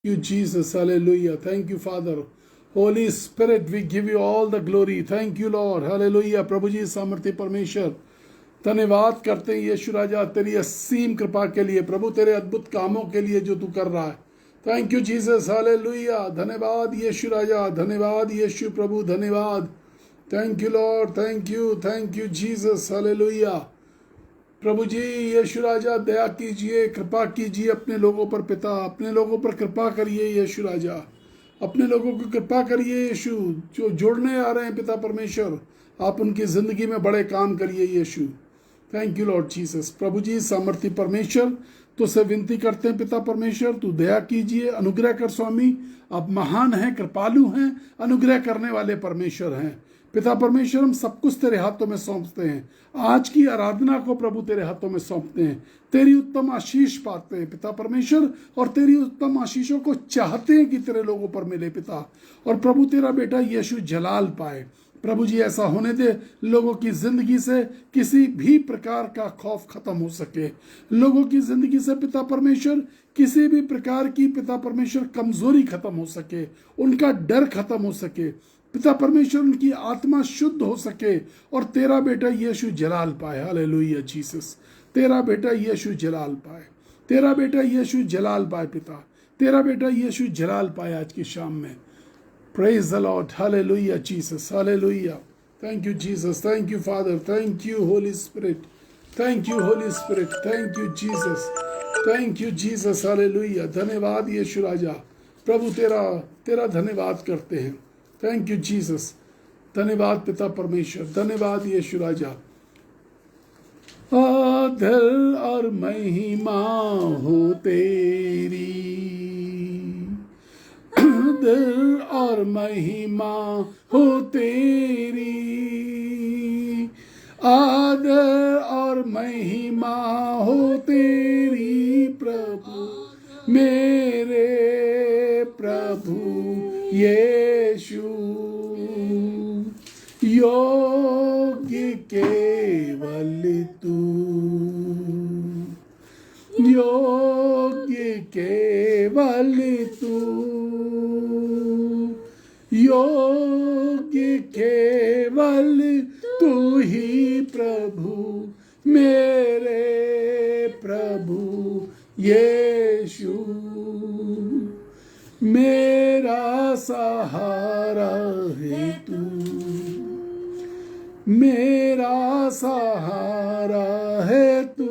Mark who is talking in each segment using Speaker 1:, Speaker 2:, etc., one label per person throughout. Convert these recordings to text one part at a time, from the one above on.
Speaker 1: you, Jesus. Hallelujah. Thank you, Father. Holy Spirit, we give you all the glory. Thank you, Lord. Hallelujah. प्रभु जी सामर्थ्य परमेश्वर, धन्यवाद करते हैं यीशु राजा तेरी असीम कृपा के लिए, प्रभु तेरे अद्भुत कामों के लिए जो तू कर रहा है। Thank you Jesus, hallelujah. धन्यवाद यीशु राजा, धन्यवाद यीशु प्रभु, धन्यवाद। Thank you Lord, thank you Jesus, hallelujah. प्रभु जी यीशु राजा दया कीजिए, कृपा कीजिए अपने लोगों पर पिता, अपने लोगों पर कृपा करिए यीशु राजा, अपने लोगों को कृपा करिए यीशु, जो जुड़ने आ रहे हैं पिता परमेश्वर, आप उनकी ज़िंदगी में बड़े काम करिए Yeshu. Thank you Lord Jesus. प्रभु जी सामर्थ्य परमेश्वर, तुझसे विनती करते हैं पिता परमेश्वर, तू दया कीजिए, अनुग्रह कर स्वामी। आप महान हैं, कृपालु हैं, अनुग्रह करने वाले परमेश्वर हैं पिता परमेश्वर। हम सब कुछ तेरे हाथों में सौंपते हैं, आज की आराधना को प्रभु तेरे हाथों में सौंपते हैं। तेरी उत्तम आशीष पाते हैं पिता परमेश्वर, और तेरी उत्तम आशीषों को चाहते हैं कि तेरे लोगों पर मिले पिता। और प्रभु तेरा बेटा यीशु जलाल पाए। प्रभु जी ऐसा होने दे, लोगों की जिंदगी से किसी भी प्रकार का खौफ खत्म हो सके, लोगों की जिंदगी से पिता परमेश्वर किसी भी प्रकार की पिता परमेश्वर कमजोरी खत्म हो सके, उनका डर खत्म हो सके पिता परमेश्वर, उनकी आत्मा शुद्ध हो सके, और तेरा बेटा यीशु जलाल पाए। हालेलुया जीसस, तेरा बेटा यीशु जलाल पाए, तेरा बेटा यीशु जलाल पाए पिता, तेरा बेटा यीशु जलाल पाए आज की शाम में। Praise the Lord. Hallelujah, Jesus. Hallelujah. Thank you, Jesus. Thank you, Father. Thank you, Holy Spirit. Thank you, Holy Spirit. Thank you, Jesus. Thank you, Jesus. Hallelujah. धन्यवाद यीशु राजा, प्रभु तेरा धन्यवाद करते हैं। थैंक यू जीसस, धन्यवाद पिता परमेश्वर, धन्यवाद यीशु राजा। आदर और महिमा हो तेरी, आदर और महिमा हो तेरी, आदर और महिमा हो तेरी प्रभु, मेरे प्रभु यीशु। योग्य केवल तू, योग्य केवल तू, योग्य केवल तू ही प्रभु, मेरे प्रभु यीशु। मेरा सहारा है तू, मेरा सहारा है तू,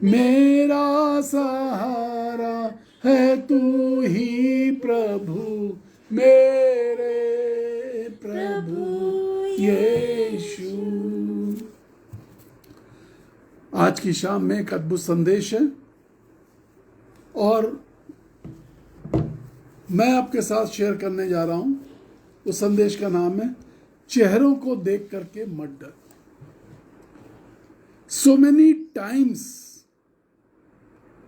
Speaker 1: मेरा सहारा है तू ही प्रभु, मेरे प्रभु यीशु। आज की शाम में एक अद्भुत संदेश है, और मैं आपके साथ शेयर करने जा रहा हूं। उस संदेश का नाम है चेहरों को देख करके मत डर। So many times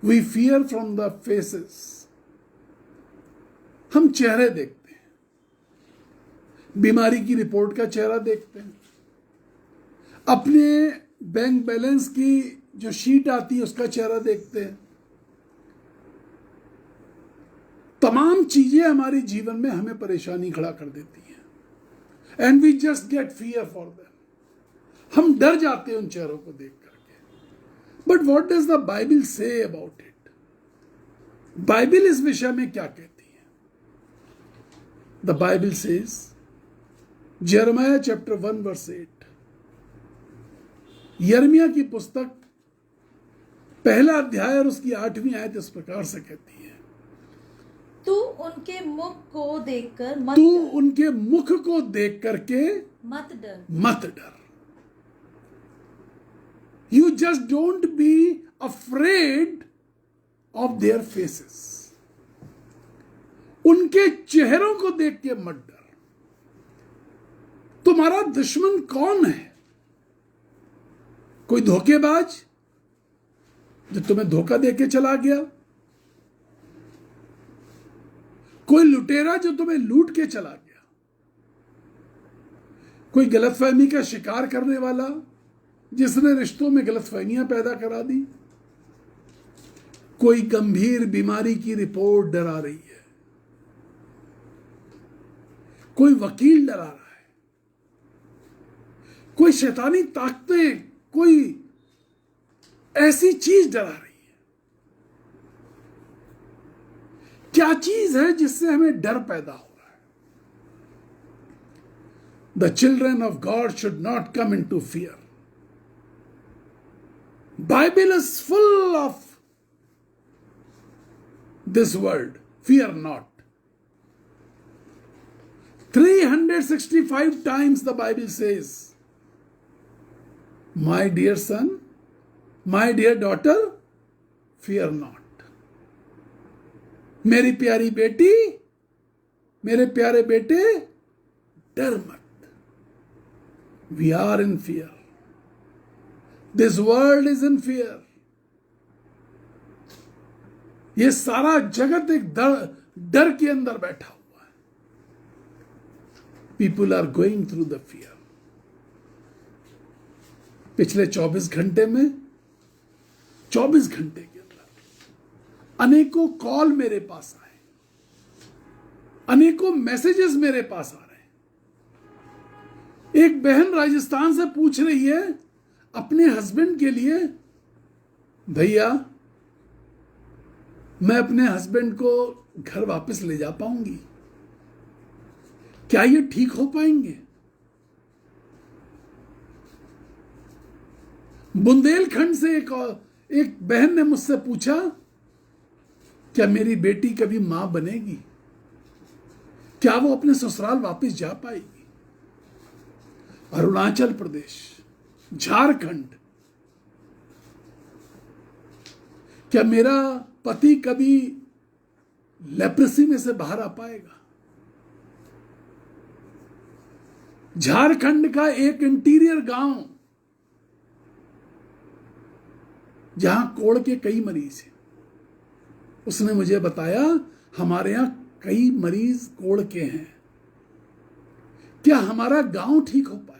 Speaker 1: we fear from the faces. हम चेहरे देखते हैं, बीमारी की रिपोर्ट का चेहरा देखते हैं, अपने बैंक बैलेंस की जो शीट आती है उसका चेहरा देखते हैं। तमाम चीजें हमारे जीवन में हमें परेशानी खड़ा कर देती हैं, and we just get fear for them. हम डर जाते हैं उन चेहरों को देख करके। But what does the Bible say about it? Bible इस विषय में क्या कहती है? द बाइबल सेज, यिर्मयाह चैप्टर 1 वर्स 8, यिर्मयाह की पुस्तक पहला अध्याय और उसकी 8वीं आयत इस प्रकार से कहती है,
Speaker 2: तू उनके मुख को देखकर मत
Speaker 1: तू
Speaker 2: डर,
Speaker 1: उनके मुख को देख करके
Speaker 2: मत डर,
Speaker 1: मत डर। You just don't be afraid of their faces. उनके चेहरों को देख के मत डर। तुम्हारा दुश्मन कौन है? कोई धोखेबाज जो तुम्हें धोखा देके चला गया, कोई लुटेरा जो तुम्हें लूट के चला गया, कोई गलतफहमी का शिकार करने वाला जिसने रिश्तों में गलतफहमियां पैदा करा दी, कोई गंभीर बीमारी की रिपोर्ट डरा रही है, कोई वकील डरा रहा है, कोई शैतानी ताकतें, कोई ऐसी चीज डरा रही है। क्या चीज है जिससे हमें डर पैदा हो रहा है? The children of God should not come into fear. Bible is full of this word, fear not. 365 times the Bible says, my dear son, my dear daughter, fear not. मेरी प्यारी बेटी, मेरे प्यारे बेटे, डर मत. We are in fear. This world is in fear. ये सारा जगत एक डर के अंदर बैठा हुआ है. People are going through the fear. पिछले 24 घंटे में, 24 घंटे के अंदर अनेकों कॉल मेरे पास आए, अनेकों मैसेजेस मेरे पास आ रहे हैं. एक बहन राजस्थान से पूछ रही है अपने हस्बैंड के लिए, भैया मैं अपने हस्बैंड को घर वापस ले जा पाऊंगी? क्या ये ठीक हो पाएंगे? बुंदेलखंड से एक बहन ने मुझसे पूछा, क्या मेरी बेटी कभी मां बनेगी? क्या वो अपने ससुराल वापस जा पाएगी? अरुणाचल प्रदेश, झारखंड, क्या मेरा पति कभी लेप्रेसी में से बाहर आ पाएगा? झारखंड का एक इंटीरियर गांव जहां कोढ़ के कई मरीज हैं, उसने मुझे बताया हमारे यहां कई मरीज कोढ़ के हैं, क्या हमारा गांव ठीक हो पाएगा?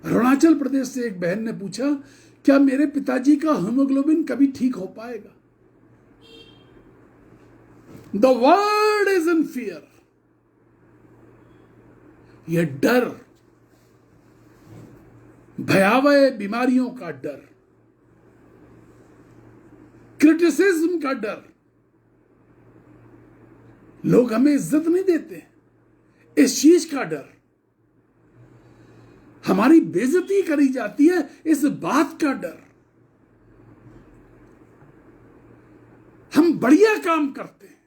Speaker 1: अरुणाचल प्रदेश से एक बहन ने पूछा, क्या मेरे पिताजी का हीमोग्लोबिन कभी ठीक हो पाएगा? The world is in fear. यह डर, भयावह बीमारियों का डर, क्रिटिसिज्म का डर. लोग हमें इज्जत नहीं देते, इस चीज का डर. हमारी बेइज्जती करी जाती है, इस बात का डर. हम बढ़िया काम करते हैं,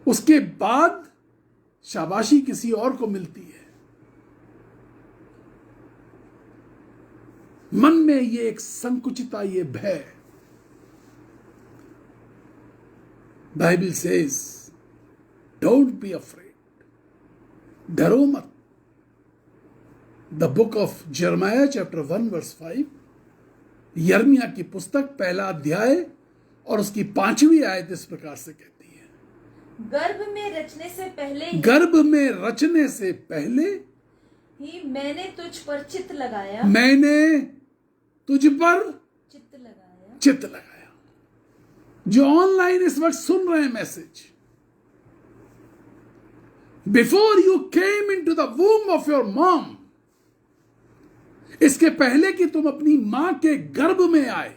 Speaker 1: उसके बाद शाबाशी किसी और को मिलती है. मन में ये एक संकुचिता, ये भय. Bible says don't be afraid. डरो मत. The book of Jeremiah chapter 1 verse 5, यर्मिया की पुस्तक 1 अध्याय और उसकी 5वीं आयत इस प्रकार से कहती है,
Speaker 2: गर्भ में रचने से पहले ही मैंने तुझ पर चित्त लगाया.
Speaker 1: मैंने तुझ पर चित्त लगाया. जो ऑनलाइन इस वक्त सुन रहे हैं message, before you came into the womb of your mom, इसके पहले कि तुम अपनी मां के गर्भ में आए,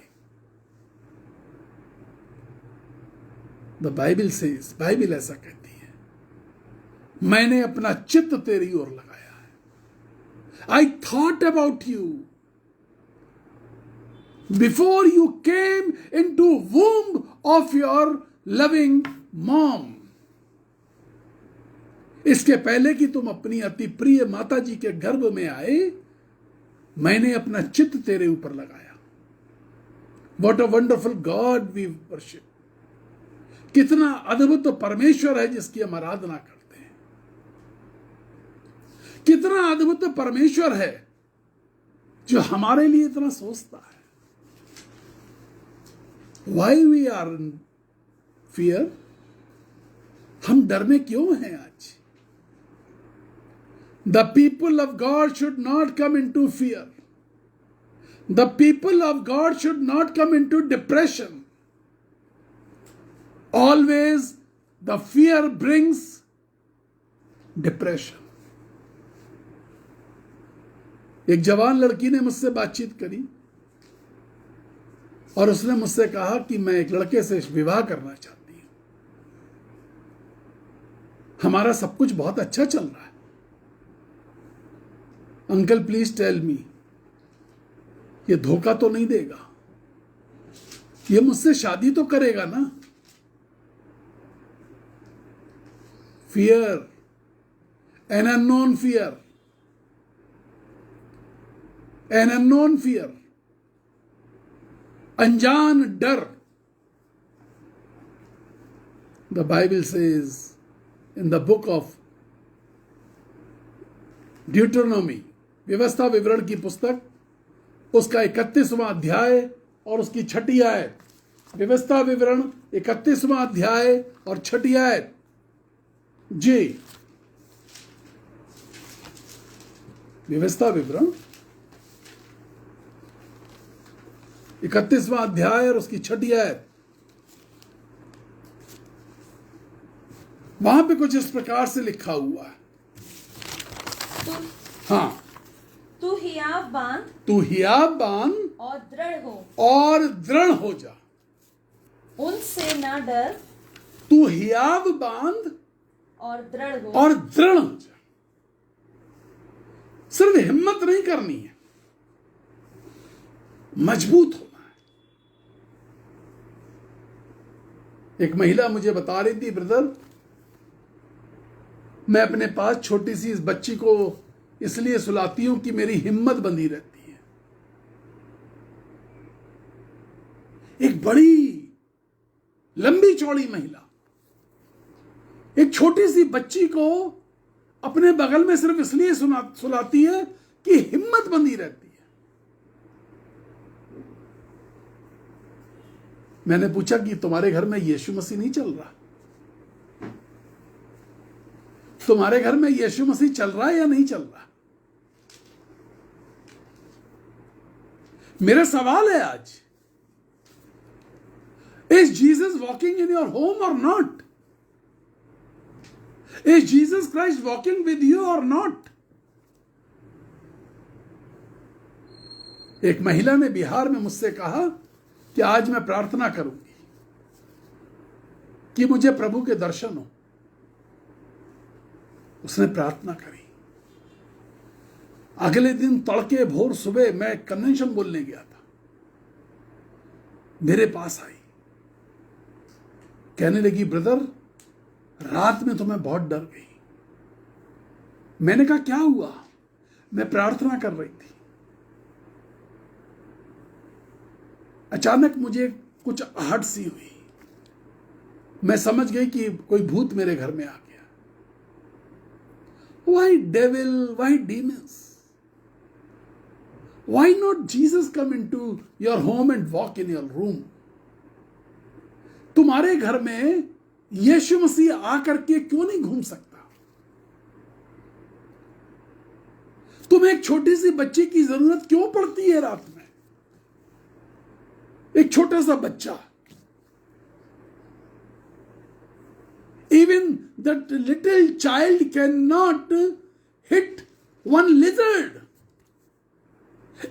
Speaker 1: द बाइबल सेज, बाइबल ऐसा कहती है, मैंने अपना चित्त तेरी ओर लगाया है. I thought about you before you came into womb of your loving mom. इसके पहले कि तुम अपनी अति प्रिय माता जी के गर्भ में आए, मैंने अपना चित्त तेरे ऊपर लगाया. What a wonderful God we worship. कितना अद्भुत परमेश्वर है जिसकी हम आराधना करते हैं. कितना अद्भुत परमेश्वर है जो हमारे लिए इतना सोचता है. Why we are in fear. हम डर में क्यों हैं आज? The people of God should not come into fear. The people of God should not come into depression. Always the fear brings depression. एक जवान लड़की ने मुझसे बातचीत करी और उसने मुझसे कहा कि मैं एक लड़के से विवाह करना चाहती हूं, हमारा सब कुछ बहुत अच्छा चल रहा है। अंकल प्लीज टेल मी, ये धोखा तो नहीं देगा? ये मुझसे शादी तो करेगा ना? Fear, an unknown fear, an unknown fear, अनजान डर। The Bible says in the book of Deuteronomy, व्यवस्था विवरण की पुस्तक, उसका 31वां अध्याय और उसकी 6ठी आयत। व्यवस्था विवरण 31वां अध्याय और 6ठी आयत। जी, व्यवस्था विवरण 31वां अध्याय और उसकी 6ठी आयत। वहां पे कुछ इस प्रकार से लिखा हुआ है। हाँ,
Speaker 2: तू हियाव बांध
Speaker 1: तू हियाव बांध
Speaker 2: और दृढ़ हो,
Speaker 1: और दृढ़ हो जा।
Speaker 2: उनसे ना डर
Speaker 1: तू हियाव बांध
Speaker 2: और दृढ़ हो।
Speaker 1: और दृढ़ हो जा। सिर्फ हिम्मत नहीं करनी है, मजबूत होना है। एक महिला मुझे बता रही थी, ब्रदर मैं अपने पास छोटी सी इस बच्ची को इसलिए सुलाती हूं कि मेरी हिम्मत बंधी रहती है। एक बड़ी लंबी चौड़ी महिला एक छोटी सी बच्ची को अपने बगल में सिर्फ इसलिए सुलाती है कि हिम्मत बंधी रहती है। मैंने पूछा कि तुम्हारे घर में यीशु मसीह नहीं चल रहा? तुम्हारे घर में यीशु मसीह चल रहा है या नहीं चल रहा? मेरा सवाल है आज, is Jesus walking in your home or not? Is Jesus Christ walking with you or not? एक महिला ने बिहार में मुझसे कहा कि आज मैं प्रार्थना करूंगी कि मुझे प्रभु के दर्शन हो। उसने प्रार्थना करी। अगले दिन तड़के भोर सुबह मैं कन्वेंशन बोलने गया था, मेरे पास आई, कहने लगी ब्रदर रात में तो मैं बहुत डर गई। मैंने कहा क्या हुआ? मैं प्रार्थना कर रही थी, अचानक मुझे कुछ आहट सी हुई। मैं समझ गई कि कोई भूत मेरे घर में आ गया। Why devil? Why demons? Why not Jesus come into your home and walk in your room? तुम्हारे घर में यीशु मसीह आकर के क्यों नहीं घूम सकता? तुम्हें एक छोटी सी बच्ची की जरूरत क्यों पड़ती है रात में? एक छोटा सा बच्चा, even that little child cannot hit one lizard.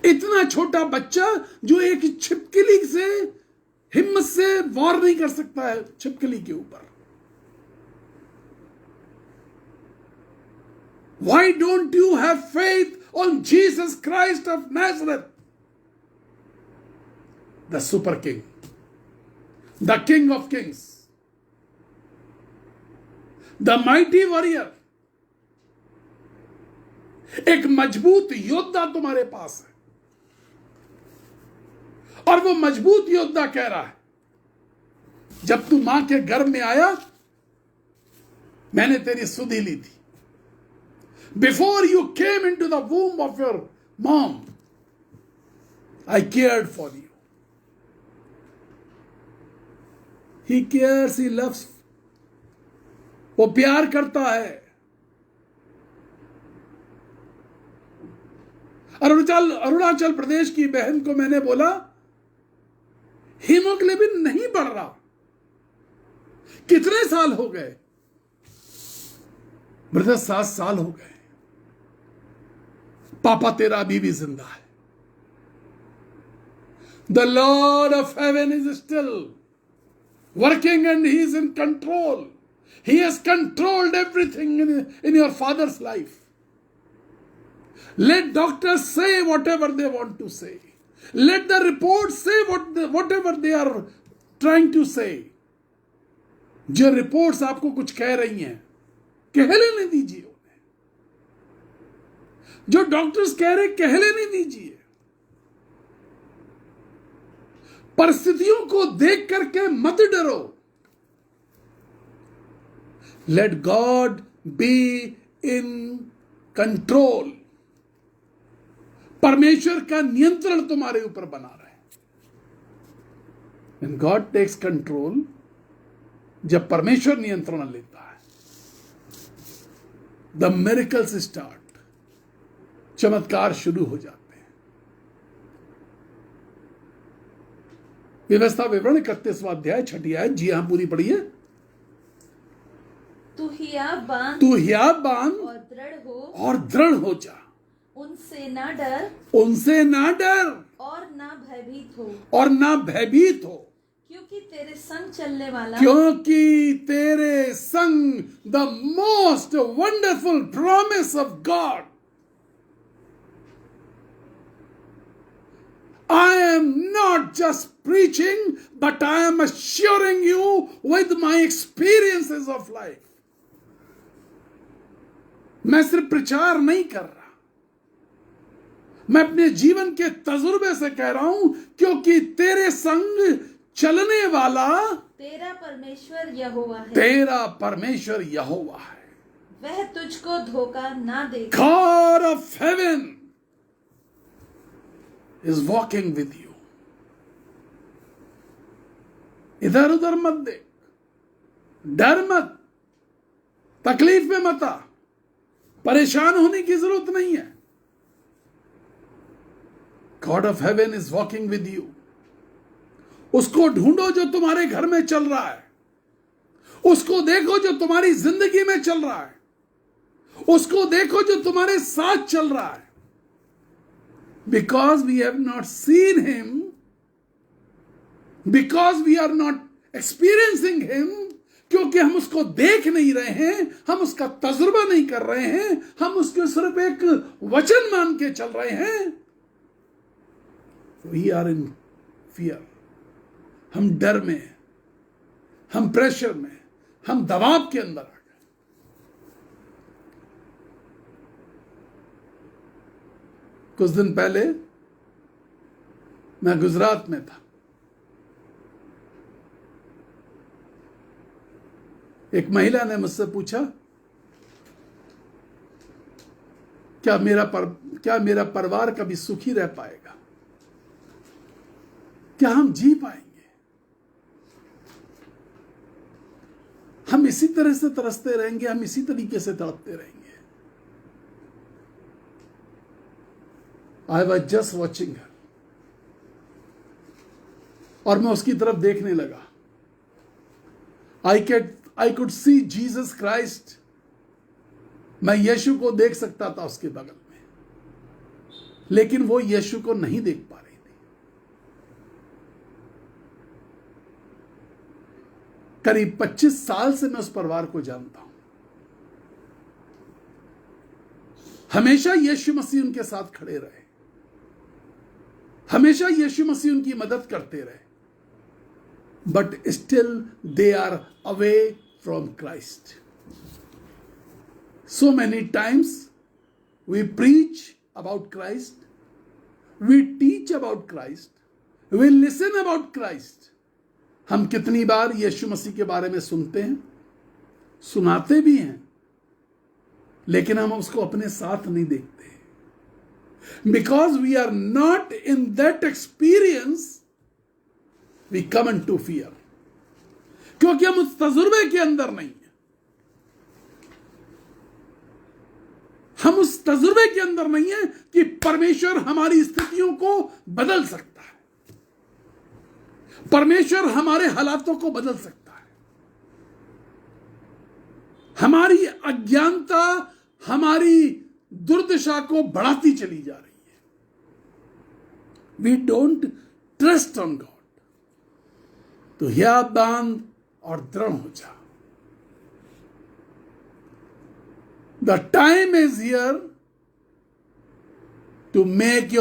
Speaker 1: इतना छोटा बच्चा जो एक छिपकली से हिम्मत से वार नहीं कर सकता है छिपकली के ऊपर। Why don't you have faith on Jesus Christ of Nazareth, the super king, the king of kings, the mighty warrior? एक मजबूत योद्धा तुम्हारे पास है, और वो मजबूत योद्धा कह रहा है जब तू मां के गर्भ में आया मैंने तेरी सुधि ली थी। Before you came into the womb of your mom I cared for you. He cares, he loves. वो प्यार करता है। अरुणाचल प्रदेश की बहन को मैंने बोला हीमोग्लोबिन नहीं बढ़ रहा, कितने साल हो गए? ब्रदर 7 साल हो गए। पापा तेरा अभी भी जिंदा है। The Lord of heaven is still working and he is in control. He has controlled everything in your father's life. Let doctors say whatever they want to say. Let the reports say whatever they are trying to say. जो reports आपको कुछ कह रही हैं, कह लेने दीजिए उन्हें। जो डॉक्टर्स कह रहे कह लेने दीजिए। परिस्थितियों को देख करके मत डरो। Let God be in control. परमेश्वर का नियंत्रण तुम्हारे ऊपर बना रहे। When God takes control, जब परमेश्वर नियंत्रण लेता है, the miracles start. चमत्कार शुरू हो जाते हैं। व्यवस्था विवरण 31वां अध्याय 6 आयत। जी हां, पूरी पढ़िए।
Speaker 2: तू हियाव बांध
Speaker 1: और दृढ़ हो जा।
Speaker 2: उनसे ना डर
Speaker 1: और ना भयभीत हो
Speaker 2: क्योंकि तेरे संग
Speaker 1: the most wonderful promise of God. I am not just preaching, but I am assuring you with my experiences of life. मैं सिर्फ प्रचार नहीं कर रहा, मैं अपने जीवन के तजुर्बे से कह रहा हूं, क्योंकि तेरे संग चलने वाला
Speaker 2: तेरा परमेश्वर यहोवा है। वह तुझको धोखा ना दे।
Speaker 1: God of heaven is walking with you. इधर उधर मत देख, डर मत, तकलीफ में मत आ, परेशान होने की जरूरत नहीं है। God of heaven is walking with you. उसको ढूंढो जो तुम्हारे घर में चल रहा है, उसको देखो जो तुम्हारी जिंदगी में चल रहा है, उसको देखो जो तुम्हारे साथ चल रहा है। Because we have not seen him, because we are not experiencing him, क्योंकि हम उसको देख नहीं रहे हैं, हम उसका तजुर्बा नहीं कर रहे हैं, हम उसके सिर्फ एक वचन मान के चल रहे हैं। We are in fear. हम डर में, हम प्रेशर में, हम दबाव के अंदर आ गए। कुछ दिन पहले मैं गुजरात में था। एक महिला ने मुझसे पूछा, क्या मेरा परिवार कभी सुखी रह पाएगा? क्या हम जी पाएंगे? हम इसी तरह से तरसते रहेंगे, हम इसी तरीके से तड़पते रहेंगे। I was just watching her. और मैं उसकी तरफ देखने लगा। I could see Jesus Christ. मैं यीशु को देख सकता था उसके बगल में, लेकिन वो यीशु को नहीं देख पा रही थी। करीब 25 साल से मैं उस परिवार को जानता हूं। हमेशा यीशु मसीह उनके साथ खड़े रहे, हमेशा यीशु मसीह उनकी मदद करते रहे, but still they are away from Christ. So many times we preach about Christ, we teach about Christ, we listen about Christ. हम कितनी बार यीशु मसीह के बारे में सुनते हैं, सुनाते भी हैं, लेकिन हम उसको अपने साथ नहीं देखते। Because we are not in that experience, we come into fear. क्योंकि हम उस तजुर्बे के अंदर नहीं। हम उस तजुर्बे के अंदर नहीं है कि परमेश्वर हमारी स्थितियों को बदल सकता है, परमेश्वर हमारे हालातों को बदल सकता है। हमारी अज्ञानता हमारी दुर्दशा को बढ़ाती चली जा रही है। We don't trust on God. तो हिया बांध और दृढ़ हो जा। The time is here to make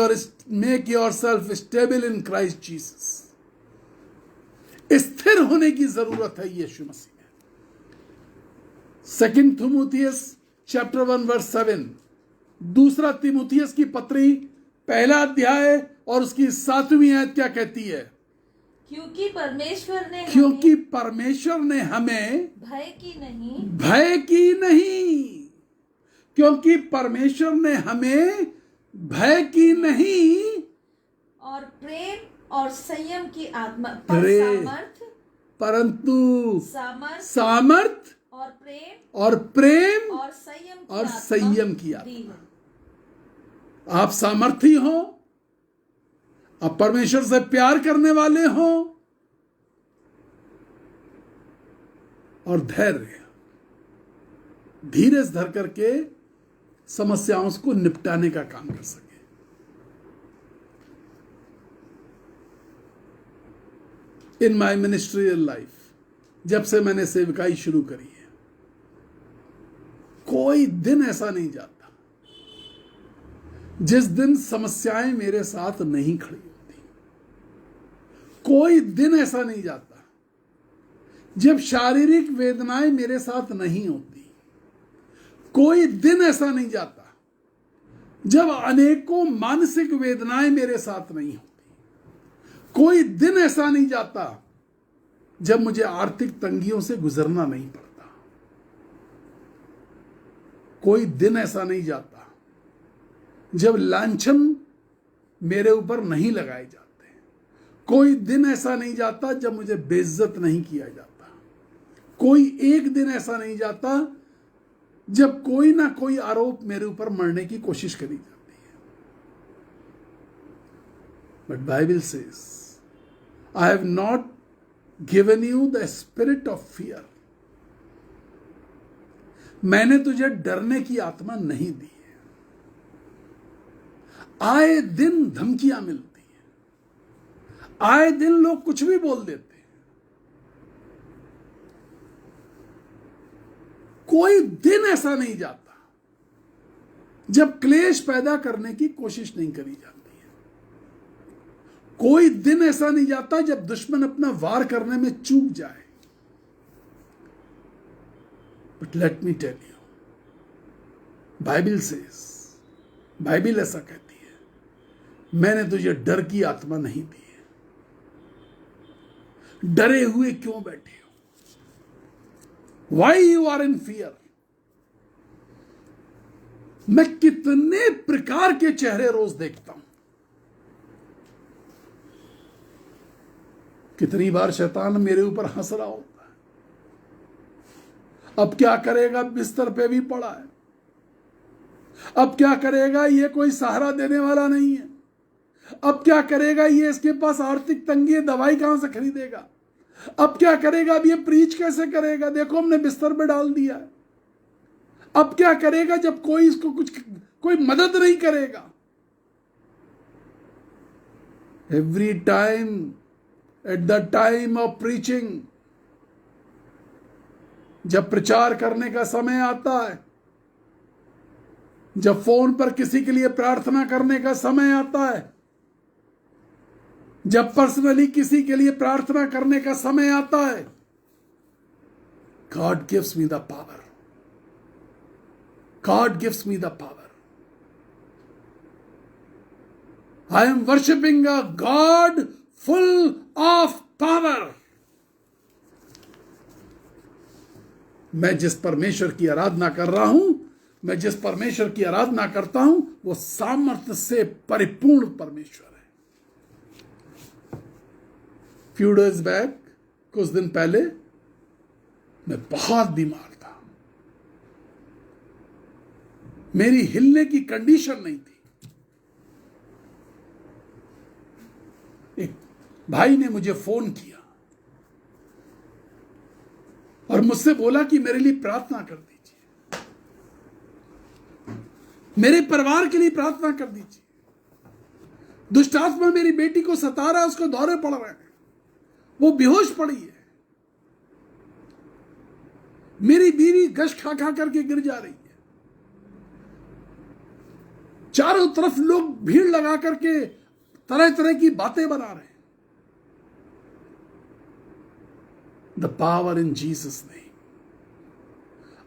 Speaker 1: yourself stable in Christ Jesus. स्थिर होने की जरूरत है यीशु मसीह में। 2 थिमुथियुस चैप्टर 1 वर्स 7, दूसरा तिमुथियुस की पत्री पहला अध्याय और उसकी 7वीं आयत क्या कहती है? क्योंकि परमेश्वर ने हमें भय की नहीं, क्योंकि परमेश्वर ने हमें भय की नहीं
Speaker 2: और प्रेम और संयम की आत्मा
Speaker 1: परंतु
Speaker 2: सामर्थ और प्रेम
Speaker 1: और संयम की आत्मा। आप सामर्थी हो, आप परमेश्वर से प्यार करने वाले हो और धीरज धर करके समस्याओं को निपटाने का काम कर सके। इन माई मिनिस्ट्रियल लाइफ, जब से मैंने सेवकाई शुरू करी है, कोई दिन ऐसा नहीं जाता जिस दिन समस्याएं मेरे साथ नहीं खड़ी होती। कोई दिन ऐसा नहीं जाता जब शारीरिक वेदनाएं मेरे साथ नहीं होती। कोई दिन ऐसा नहीं जाता जब अनेकों मानसिक वेदनाएं मेरे साथ नहीं होती। कोई दिन ऐसा नहीं जाता जब मुझे आर्थिक तंगियों से गुजरना नहीं पड़ता। कोई दिन ऐसा नहीं जाता जब लांछन मेरे ऊपर नहीं लगाए जाते। कोई दिन ऐसा नहीं जाता जब मुझे बेइज्जत नहीं किया जाता। कोई एक दिन ऐसा नहीं जाता जब कोई ना कोई आरोप मेरे ऊपर मरने की कोशिश करी जाती है। But Bible says, I have not given you the spirit of fear. मैंने तुझे डरने की आत्मा नहीं दी है। आए दिन धमकियां मिलती हैं, आए दिन लोग कुछ भी बोल देते हैं। कोई दिन ऐसा नहीं जाता जब क्लेश पैदा करने की कोशिश नहीं करी जाती। कोई दिन ऐसा नहीं जाता जब दुश्मन अपना वार करने में चूक जाए। But let me tell you, Bible says, Bible ऐसा कहती है, मैंने तुझे डर की आत्मा नहीं दी है। डरे हुए क्यों बैठे हो? Why you are in fear? मैं कितने प्रकार के चेहरे रोज देखता हूं। कितनी बार शैतान मेरे ऊपर हंस रहा होता है। अब क्या करेगा, बिस्तर पे भी पड़ा है। अब क्या करेगा, ये कोई सहारा देने वाला नहीं है। अब क्या करेगा, ये इसके पास आर्थिक तंगी है, दवाई कहां से खरीदेगा। अब क्या करेगा, अब ये प्रीच कैसे करेगा, देखो हमने बिस्तर पे डाल दिया है। अब क्या करेगा जब कोई इसको कोई मदद नहीं करेगा। Every time at the time of preaching, जब प्रचार करने का समय आता है, जब फोन पर किसी के लिए प्रार्थना करने का समय आता है, जब पर्सनली किसी के लिए प्रार्थना करने का समय आता है, God gives me the power. God gives me the power. I am worshipping a God full of power. मैं जिस परमेश्वर की आराधना कर रहा हूं, मैं जिस परमेश्वर की आराधना करता हूं, वो सामर्थ्य से परिपूर्ण परमेश्वर है। फ्यू डेज बैक, कुछ दिन पहले, मैं बहुत बीमार था। मेरी हिलने की कंडीशन नहीं थी। एक भाई ने मुझे फोन किया और मुझसे बोला कि मेरे लिए प्रार्थना कर दीजिए, मेरे परिवार के लिए प्रार्थना कर दीजिए। दुष्ट आत्मा मेरी बेटी को सता रहा है, उसको दौरे पड़ रहे हैं, वो बेहोश पड़ी है। मेरी बीवी गश खा खा करके गिर जा रही है। चारों तरफ लोग भीड़ लगा करके तरह तरह की बातें बना रहे हैं। The power in Jesus' name.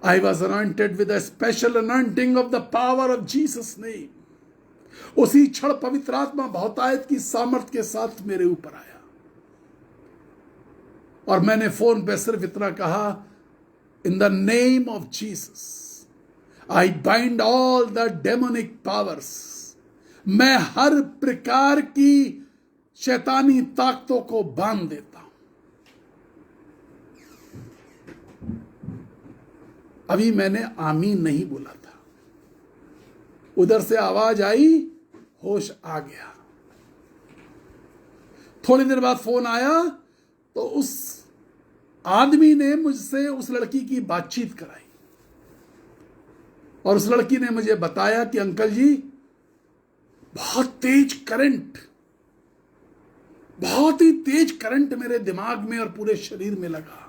Speaker 1: I was anointed with a special anointing of the power of Jesus' name. उसी क्षण पवित्र आत्मा बहुतायत की सामर्थ के साथ मेरे ऊपर आया और मैंने फोन पे सिर्फ इतना कहा, in the name of Jesus I bind all the demonic powers. मैं हर प्रकार की शैतानी ताकतों को बांध देता हूं। अभी मैंने आमीन नहीं बोला था, उधर से आवाज आई, होश आ गया। थोड़ी देर बाद फोन आया तो उस आदमी ने मुझसे उस लड़की की बातचीत कराई और उस लड़की ने मुझे बताया कि अंकल जी, बहुत तेज करंट, बहुत ही तेज करंट मेरे दिमाग में और पूरे शरीर में लगा।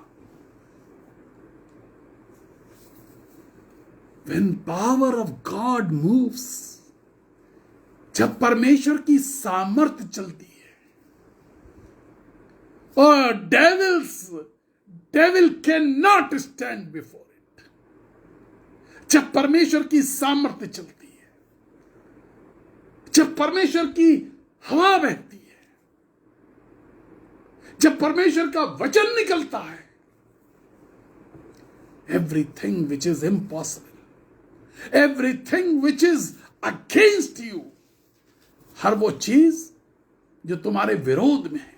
Speaker 1: When power of God moves, जब परमेश्वर की सामर्थ चलती है, और devil can not stand before it. जब परमेश्वर की सामर्थ चलती है, जब परमेश्वर की हवा बहती है, जब परमेश्वर का वचन निकलता है, everything which is impossible, everything which is against you, हर वो चीज जो तुम्हारे विरोध में है,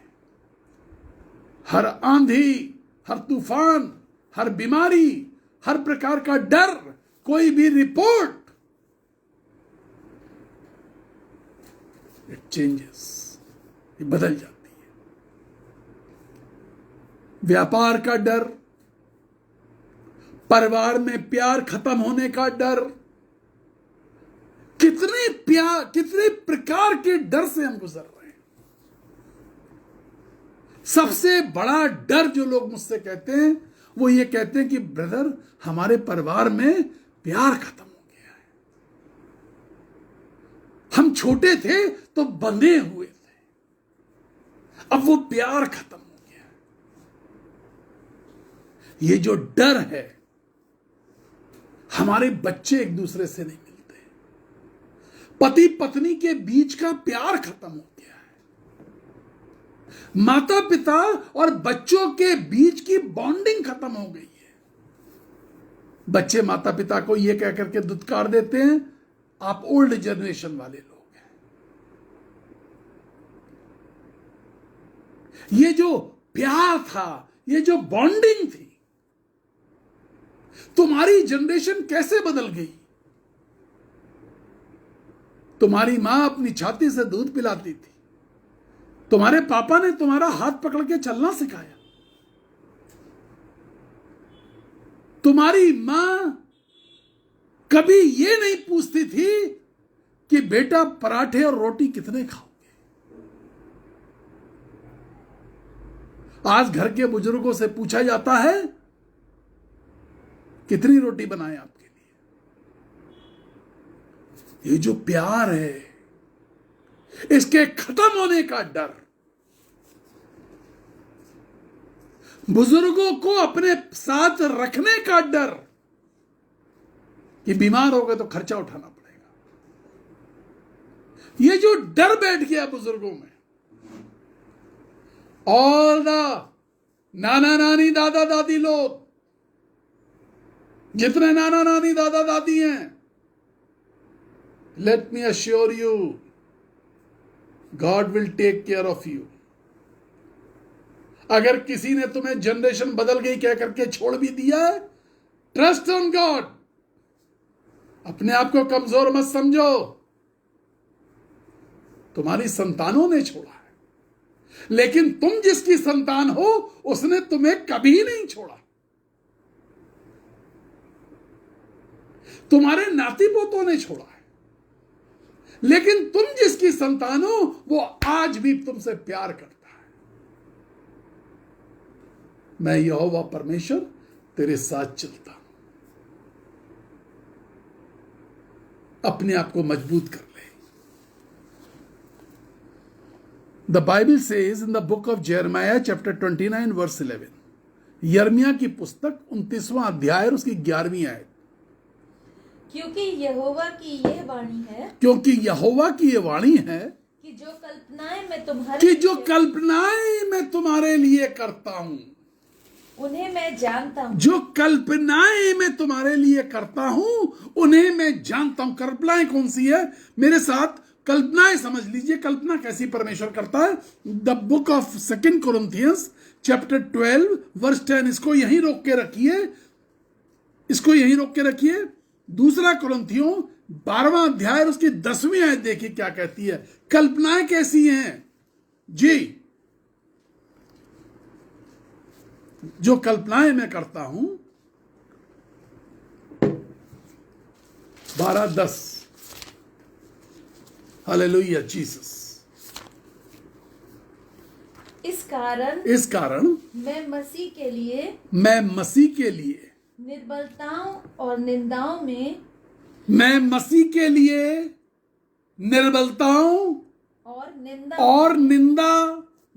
Speaker 1: हर आंधी, हर तूफान, हर बीमारी, हर प्रकार का डर, कोई भी रिपोर्ट, इट चेंजेस, ये बदल जाती है। व्यापार का डर, परिवार में प्यार खत्म होने का डर, कितने प्रकार के डर से हम गुजर रहे हैं। सबसे बड़ा डर जो लोग मुझसे कहते हैं, वो ये कहते हैं कि ब्रदर, हमारे परिवार में प्यार खत्म हो गया है। हम छोटे थे तो बंधे हुए थे, अब वो प्यार खत्म हो गया है। ये जो डर है, हमारे बच्चे एक दूसरे से नहीं मिलते, पति पत्नी के बीच का प्यार खत्म हो गया है, माता पिता और बच्चों के बीच की बॉन्डिंग खत्म हो गई है। बच्चे माता पिता को यह कह करके दुत्कार देते हैं, आप ओल्ड जनरेशन वाले लोग हैं। ये जो प्यार था, ये जो बॉन्डिंग थी, तुम्हारी जनरेशन कैसे बदल गई। तुम्हारी मां अपनी छाती से दूध पिलाती थी, तुम्हारे पापा ने तुम्हारा हाथ पकड़ के चलना सिखाया, तुम्हारी मां कभी ये नहीं पूछती थी कि बेटा पराठे और रोटी कितने खाओगे। आज घर के बुजुर्गों से पूछा जाता है, कितनी रोटी बनाए आपके लिए। ये जो प्यार है, इसके खत्म होने का डर, बुजुर्गों को अपने साथ रखने का डर, कि बीमार हो गए तो खर्चा उठाना पड़ेगा, ये जो डर बैठ गया बुजुर्गों में। ऑल द नाना नानी दादा दादी लोग, जितने नाना नानी दादा दादी हैं, let me assure you, God will take care of you. अगर किसी ने तुम्हें जनरेशन बदल गई कह करके छोड़ भी दिया है, ट्रस्ट ऑन गॉड, अपने आप को कमजोर मत समझो, तुम्हारी संतानों ने छोड़ा है, लेकिन तुम जिसकी संतान हो उसने तुम्हें कभी नहीं छोड़ा। तुम्हारे नाती पोतों ने छोड़ा है, लेकिन तुम जिसकी संतान हो वो आज भी तुमसे प्यार करता है। मैं यहोवा परमेश्वर तेरे साथ चलता हूं। अपने आप को मजबूत कर ले। The Bible says in the book of Jeremiah chapter 29 verse 11, यिर्मयाह की पुस्तक 29वां अध्याय और उसकी 11वीं आयत,
Speaker 2: क्योंकि यहोवा की यह वाणी है
Speaker 1: क्योंकि यहोवा की ये वाणी है
Speaker 2: कि जो कल्पनाएं मैं तुम्हारे लिए
Speaker 1: करता हूं,
Speaker 2: उन्हें मैं जानता हूं।
Speaker 1: जो कल्पनाएं मैं तुम्हारे लिए करता हूं उन्हें मैं जानता हूं। कल्पनाएं कौन सी है? मेरे साथ कल्पनाएं समझ लीजिए। कल्पना कैसी परमेश्वर करता है? The book of 2 Corinthians chapter 12 verse 10, इसको यहीं रोक के रखिए। 2 कोरिन्थियों 12वां अध्याय और उसकी 10वीं आयत देखिए क्या कहती है। कल्पनाएं कैसी हैं जी? जो कल्पनाएं मैं करता हूं, 12:10, हालेलुया जीसस।
Speaker 2: इस कारण
Speaker 1: मैं मसीह के लिए
Speaker 2: निर्बलताओं और निंदाओं में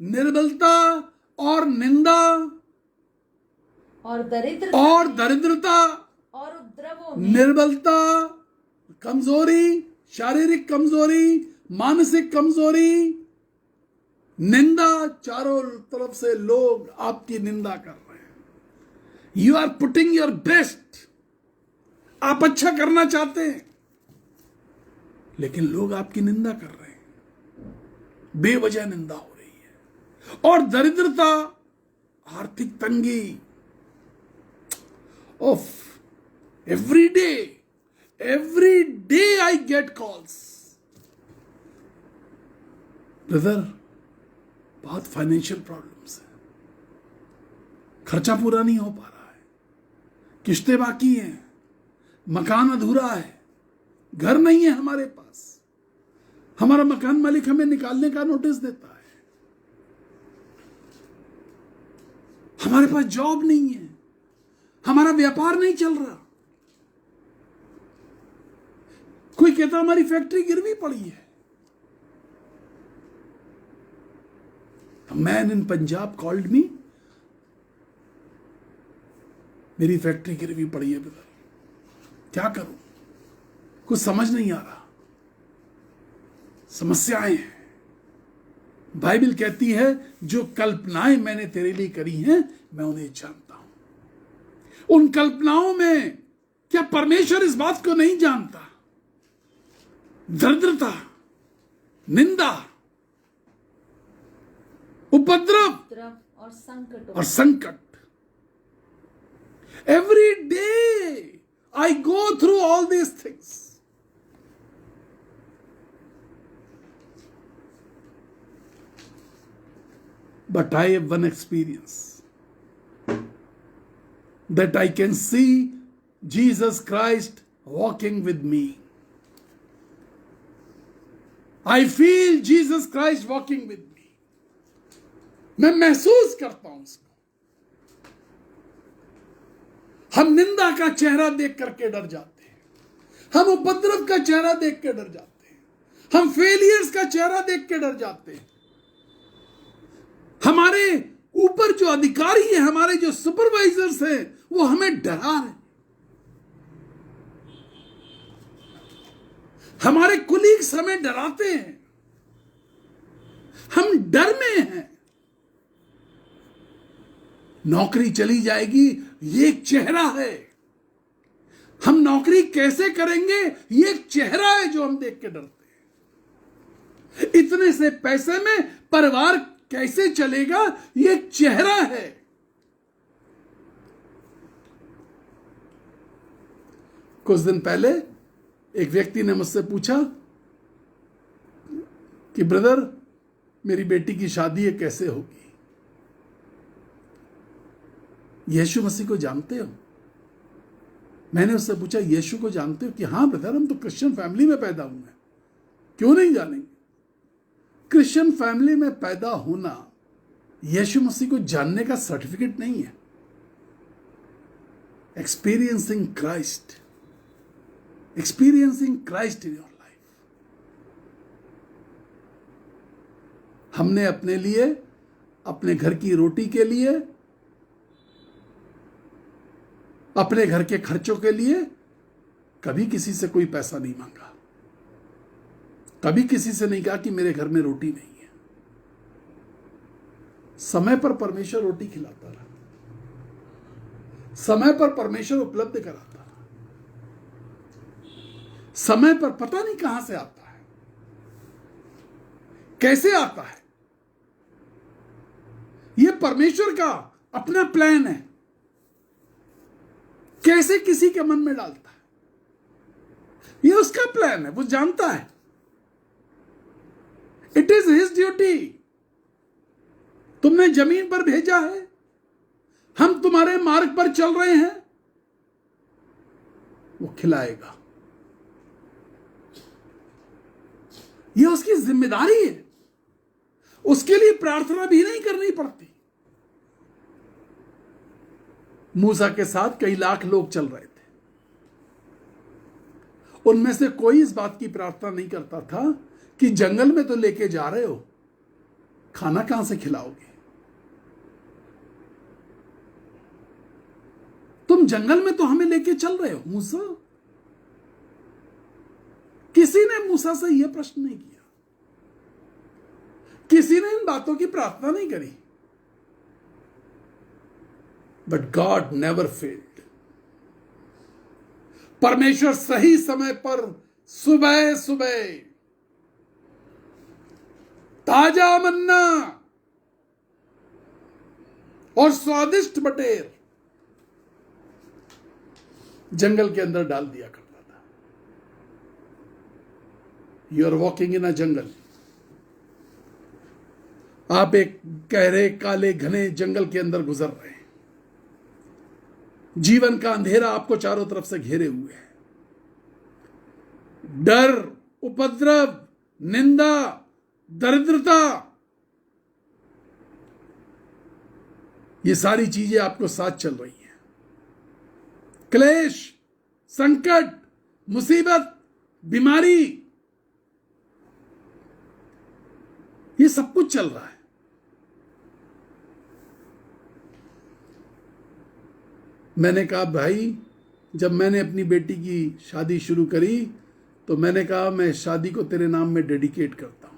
Speaker 1: निर्बलताओं और निंदा
Speaker 2: और
Speaker 1: दरिद्रता
Speaker 2: और उपद्रवों में,
Speaker 1: निर्बलता, कमजोरी, शारीरिक कमजोरी, मानसिक कमजोरी, निंदा। चारों तरफ से लोग आपकी निंदा कर रहे हैं। You are putting your best, आप अच्छा करना चाहते हैं, लेकिन लोग आपकी निंदा कर रहे हैं, बेवजह निंदा हो रही है। और दरिद्रता, आर्थिक तंगी, of every day I get calls, brother बहुत फाइनेंशियल प्रॉब्लम्स है, खर्चा पूरा नहीं हो पा रहा है, किस्तें बाकी हैं, मकान अधूरा है, घर नहीं है हमारे पास, हमारा मकान मालिक हमें निकालने का नोटिस देता है, हमारे पास जॉब नहीं है, हमारा व्यापार नहीं चल रहा, कोई कहता हमारी फैक्ट्री गिरवी पड़ी है। A man in Punjab called me, मेरी फैक्ट्री गिरवी पड़ी है ब्रदर, क्या करूं, कुछ समझ नहीं आ रहा, समस्याएं हैं। बाइबल कहती है जो कल्पनाएं मैंने तेरे लिए करी हैं मैं उन्हें जानता हूं। उन कल्पनाओं में क्या परमेश्वर इस बात को नहीं जानता? दरिद्रता, निंदा, उपद्रव और संकट। Every day I go through all these things. But I have one experience, that I can see Jesus Christ walking with me. I feel Jesus Christ walking with me. मैं महसूस करता हूं उसको। हम निंदा का चेहरा देख करके डर जाते हैं, हम उपद्रव का चेहरा देख के डर जाते हैं, हम फेलियर्स का चेहरा देख के डर जाते हैं। हमारे ऊपर जो अधिकारी है, हमारे जो सुपरवाइजर्स हैं, वो हमें डरा रहे हैं। हमारे कुलीग्स हमें डराते हैं, हम डर में हैं। नौकरी चली जाएगी, ये एक चेहरा है। हम नौकरी कैसे करेंगे, ये एक चेहरा है जो हम देख के डरते हैं। इतने से पैसे में परिवार कैसे चलेगा, ये एक चेहरा है। कुछ दिन पहले एक व्यक्ति ने मुझसे पूछा कि ब्रदर, मेरी बेटी की शादी है, कैसे होगी? यीशु मसीह को जानते हो? मैंने उससे पूछा, यीशु को जानते हो? कि हाँ ब्रदर, हम तो क्रिश्चियन फैमिली में पैदा हुए हैं। क्यों नहीं जानेंगे? क्रिश्चियन फैमिली में पैदा होना यीशु मसीह को जानने का सर्टिफिकेट नहीं है। Experiencing Christ in your life. हमने अपने लिए, अपने घर की रोटी के लिए, अपने घर के खर्चों के लिए कभी किसी से कोई पैसा नहीं मांगा। कभी किसी से नहीं कहा कि मेरे घर में रोटी नहीं है। समय पर परमेश्वर रोटी खिलाता रहा, समय पर परमेश्वर उपलब्ध कराता रहा। समय पर पता नहीं कहां से आता है, कैसे आता है। यह परमेश्वर का अपना प्लान है, कैसे किसी के मन में डालता है, यह उसका प्लान है, वो जानता है। It is his duty. तुमने जमीन पर भेजा है, हम तुम्हारे मार्ग पर चल रहे हैं, वो खिलाएगा। यह उसकी जिम्मेदारी है। उसके लिए प्रार्थना भी नहीं करनी पड़ती। मूसा के साथ कई लाख लोग चल रहे थे। उनमें से कोई इस बात की प्रार्थना नहीं करता था कि जंगल में तो लेके जा रहे हो, खाना कहां से खिलाओगे? तुम जंगल में तो हमें लेके चल रहे हो मूसा। किसी ने मूसा से यह प्रश्न नहीं किया, किसी ने इन बातों की प्रार्थना नहीं करी। But God never failed. परमेश्वर सही समय पर सुबह सुबह ताजा मन्ना और स्वादिष्ट बटेर जंगल के अंदर डाल दिया करता था। यू आर वॉकिंग इन अ जंगल। आप एक गहरे काले घने जंगल के अंदर गुजर रहे हैं। जीवन का अंधेरा आपको चारों तरफ से घेरे हुए है। डर, उपद्रव, निंदा, दरिद्रता, ये सारी चीजें आपको साथ चल रही हैं। क्लेश, संकट, मुसीबत, बीमारी, ये सब कुछ चल रहा है। मैंने कहा, भाई, जब मैंने अपनी बेटी की शादी शुरू करी तो मैंने कहा, मैं शादी को तेरे नाम में डेडिकेट करता हूं।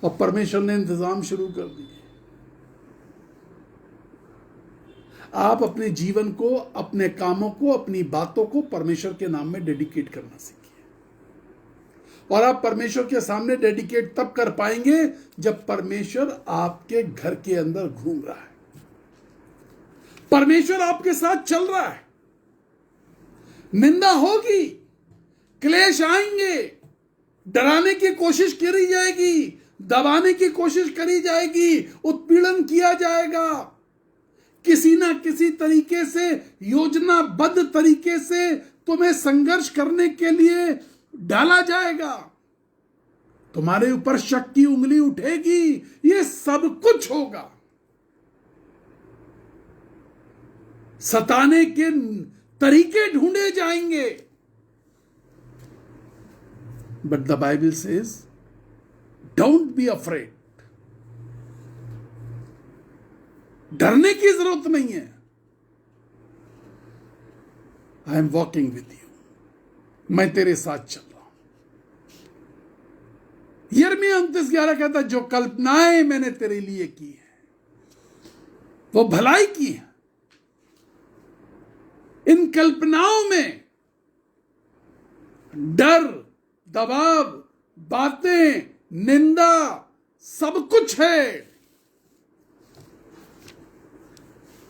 Speaker 1: और परमेश्वर ने इंतजाम शुरू कर दिए। आप अपने जीवन को, अपने कामों को, अपनी बातों को परमेश्वर के नाम में डेडिकेट करना सीखिए। और आप परमेश्वर के सामने डेडिकेट तब कर पाएंगे जब परमेश्वर आपके घर के अंदर घूम रहा है, परमेश्वर आपके साथ चल रहा है। निंदा होगी, क्लेश आएंगे, डराने की कोशिश करी जाएगी, दबाने की कोशिश करी जाएगी, उत्पीड़न किया जाएगा, किसी ना किसी तरीके से, योजनाबद्ध तरीके से तुम्हें संघर्ष करने के लिए डाला जाएगा। तुम्हारे ऊपर शक की उंगली उठेगी। ये सब कुछ होगा। सताने के तरीके ढूंढे जाएंगे। But the Bible says, don't be afraid. डरने की जरूरत नहीं है। I am walking with you. मैं तेरे साथ चल रहा हूं। यिर्मयाह 29:11 कहता, जो कल्पनाएं मैंने तेरे लिए की है वो भलाई की है। इन कल्पनाओं में डर, दबाव, बातें, निंदा, सब कुछ है।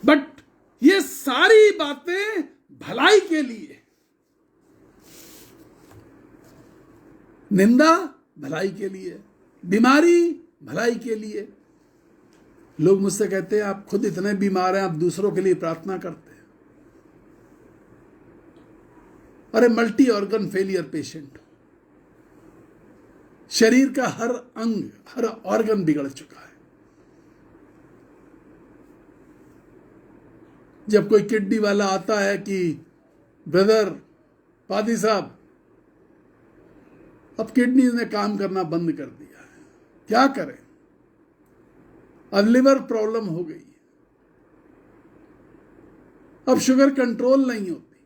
Speaker 1: बट ये सारी बातें भलाई के लिए। निंदा भलाई के लिए, बीमारी भलाई के लिए। लोग मुझसे कहते हैं आप खुद इतने बीमार हैं, आप दूसरों के लिए प्रार्थना करते हैं। अरे मल्टी ऑर्गन फेलियर पेशेंट, शरीर का हर अंग, हर ऑर्गन बिगड़ चुका है। जब कोई किडनी वाला आता है कि ब्रदर पादी साहब अब किडनी ने काम करना बंद कर दिया है, क्या करें, अब लिवर प्रॉब्लम हो गई, अब शुगर कंट्रोल नहीं होती,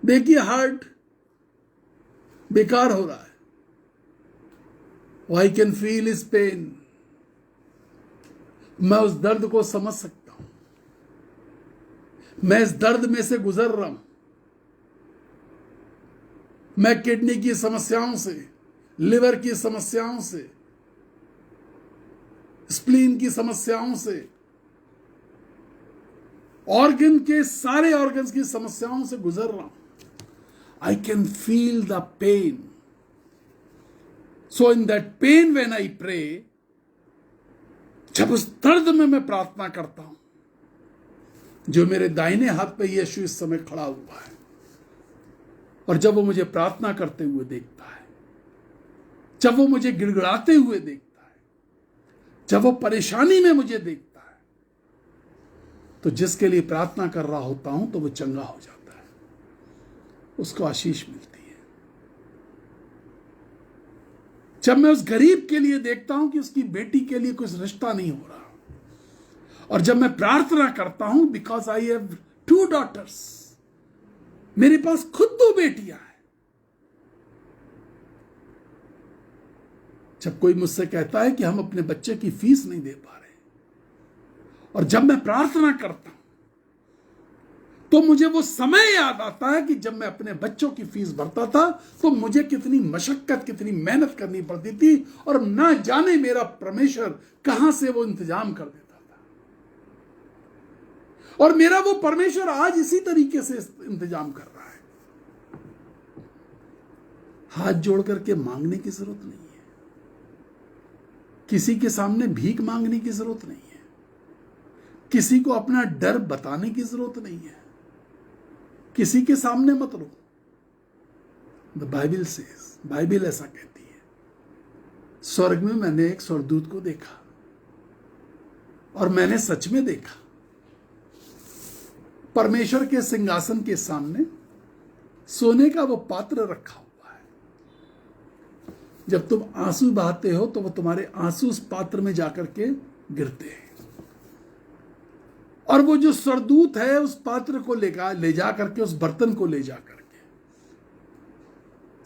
Speaker 1: देखिए हार्ट बेकार हो रहा है। I can feel his pain, मैं उस दर्द को समझ सकता हूं, मैं इस दर्द में से गुजर रहा हूं। मैं किडनी की समस्याओं से, लिवर की समस्याओं से, स्प्लीन की समस्याओं से, ऑर्गन के सारे ऑर्गन्स की समस्याओं से गुजर रहा हूं। I can feel the pain. So in that pain when I pray, जब उस दर्द में मैं प्रार्थना करता हूं, जो मेरे दाहिने हाथ पे यीशु इस समय खड़ा हुआ है, और जब वो मुझे प्रार्थना करते हुए देखता है, जब वो मुझे गिड़गिड़ाते हुए देखता है, जब वो परेशानी में मुझे देखता है, तो जिसके लिए प्रार्थना कर रहा होता हूं तो वो चंगा हो जाता है, उसको आशीष मिलती है। जब मैं उस गरीब के लिए देखता हूं कि उसकी बेटी के लिए कुछ रिश्ता नहीं हो रहा, और जब मैं प्रार्थना करता हूं बिकॉज आई हैव 2 daughters, मेरे पास खुद 2 बेटियां हैं। जब कोई मुझसे कहता है कि हम अपने बच्चे की फीस नहीं दे पा रहे, और जब मैं प्रार्थना करता हूं तो मुझे वो समय याद आता है कि जब मैं अपने बच्चों की फीस भरता था तो मुझे कितनी मशक्कत, कितनी मेहनत करनी पड़ती थी, और ना जाने मेरा परमेश्वर कहां से वो इंतजाम कर देता था। और मेरा वो परमेश्वर आज इसी तरीके से इंतजाम कर रहा है। हाथ जोड़ करके मांगने की जरूरत नहीं है, किसी के सामने भीख मांगने की जरूरत नहीं है, किसी को अपना डर बताने की जरूरत नहीं है, किसी के सामने मत रो। द बाइबल सेज, बाइबल ऐसा कहती है, स्वर्ग में मैंने एक स्वर्गदूत को देखा, और मैंने सच में देखा परमेश्वर के सिंहासन के सामने सोने का वो पात्र रखा हुआ है। जब तुम आंसू बहाते हो तो वो तुम्हारे आंसू उस पात्र में जाकर के गिरते हैं, और वो जो स्वर्गदूत है उस पात्र को ले जा करके, उस बर्तन को ले जा करके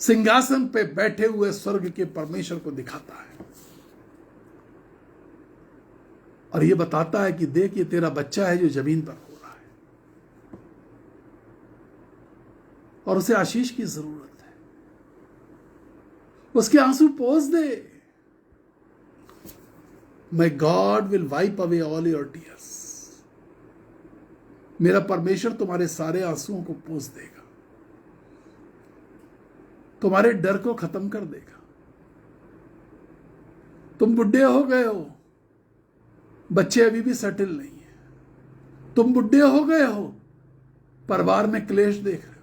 Speaker 1: सिंहासन पे बैठे हुए स्वर्ग के परमेश्वर को दिखाता है, और ये बताता है कि देख ये तेरा बच्चा है जो जमीन पर हो रहा है, और उसे आशीष की जरूरत है, उसके आंसू पोंछ दे। My God will wipe away all your tears, मेरा परमेश्वर तुम्हारे सारे आंसुओं को पोंछ देगा, तुम्हारे डर को खत्म कर देगा। तुम बुढ़े हो गए हो, बच्चे अभी भी सेटल नहीं है, तुम बुढ़े हो गए हो, परिवार में क्लेश देख रहे हो,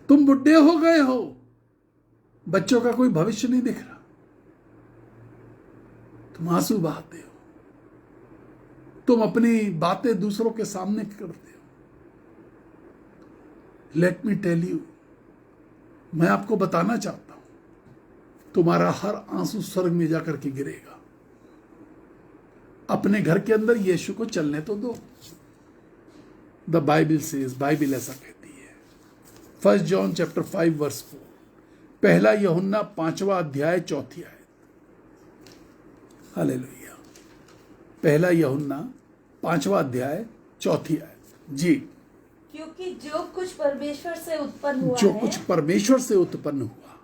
Speaker 1: तुम बुढ़े हो गए हो, बच्चों का कोई भविष्य नहीं दिख रहा, तुम आंसू बहाते हो, तुम अपनी बातें दूसरों के सामने करते हो। लेट मी टेल यू, मैं आपको बताना चाहता हूं, तुम्हारा हर आंसू स्वर्ग में जाकर के गिरेगा। अपने घर के अंदर यीशु को चलने तो दो। द बाइबल सेज, बाइबल ऐसा कहती है, 1 जॉन चैप्टर 5 वर्स 4, पहला यूहन्ना 5वां अध्याय 4थी आयत। हालेलुया। पहला यूहन्ना 5वां अध्याय 4थी आयत जी।
Speaker 2: क्योंकि जो कुछ परमेश्वर से उत्पन्न हुआ
Speaker 1: जो
Speaker 2: है,
Speaker 1: कुछ परमेश्वर से उत्पन्न हुआ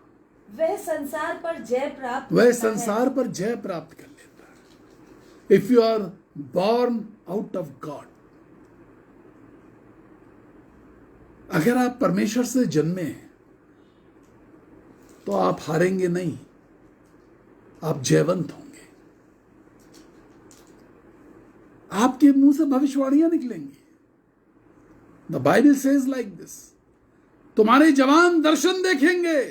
Speaker 2: वह संसार पर जय प्राप्त
Speaker 1: वह
Speaker 2: करता है।
Speaker 1: संसार पर जय प्राप्त कर लेता है। If you are born out of God, अगर आप परमेश्वर से जन्मे हैं, तो आप हारेंगे नहीं, आप जयवंत होंगे। आपके मुंह से भविष्यवाणियां निकलेंगी। The Bible says like this, तुम्हारे जवान दर्शन देखेंगे,